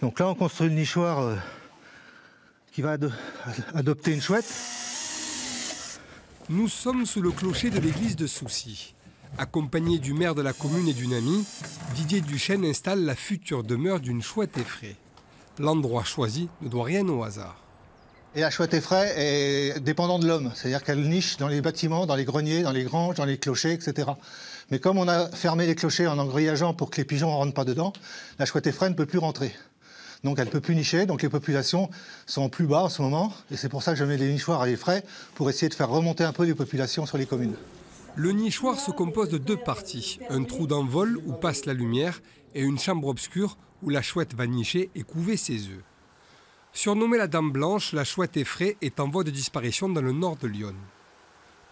Donc là, on construit le nichoir qui va adopter une chouette. Nous sommes sous le clocher de l'église de Soucy. Accompagné du maire de la commune et d'une amie, Didier Duchesne installe la future demeure d'une chouette effraie. L'endroit choisi ne doit rien au hasard. Et la chouette effraie est dépendante de l'homme, c'est-à-dire qu'elle niche dans les bâtiments, dans les greniers, dans les granges, dans les clochers, etc. Mais comme on a fermé les clochers en engrillageant pour que les pigeons ne rentrent pas dedans, la chouette effraie ne peut plus rentrer. Donc elle ne peut plus nicher, donc les populations sont plus bas en ce moment. Et c'est pour ça que je mets des nichoirs à l'effraie, pour essayer de faire remonter un peu les populations sur les communes. Le nichoir se compose de deux parties, un trou d'envol où passe la lumière et une chambre obscure où la chouette va nicher et couver ses œufs. Surnommée la Dame Blanche, la chouette effraie est en voie de disparition dans le nord de Lyon.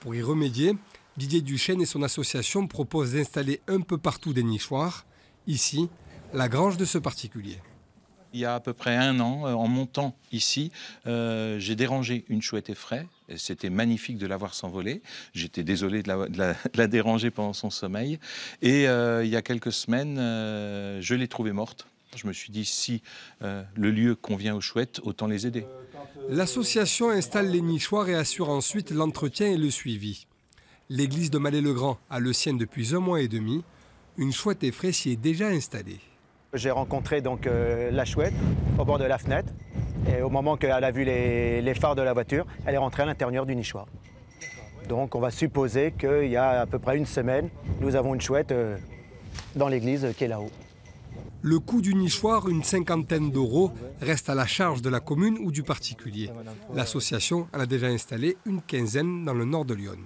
Pour y remédier, Didier Duchesne et son association proposent d'installer un peu partout des nichoirs. Ici, la grange de ce particulier. Il y a à peu près 1 an, en montant ici, j'ai dérangé une chouette effraie. C'était magnifique de la voir s'envoler. J'étais désolé de la déranger pendant son sommeil. Et il y a quelques semaines, je l'ai trouvée morte. Je me suis dit, si le lieu convient aux chouettes, autant les aider. L'association installe les nichoirs et assure ensuite l'entretien et le suivi. L'église de Mallet-le-Grand a le sien depuis 1 mois et demi. Une chouette effraie s'y est déjà installée. J'ai rencontré donc la chouette au bord de la fenêtre. Et au moment qu'elle a vu les phares de la voiture, elle est rentrée à l'intérieur du nichoir. Donc on va supposer qu'il y a à peu près 1 semaine, nous avons une chouette dans l'église qui est là-haut. Le coût du nichoir, une 50aine d'euros, reste à la charge de la commune ou du particulier. L'association en a déjà installé une 15aine dans le nord de Lyon.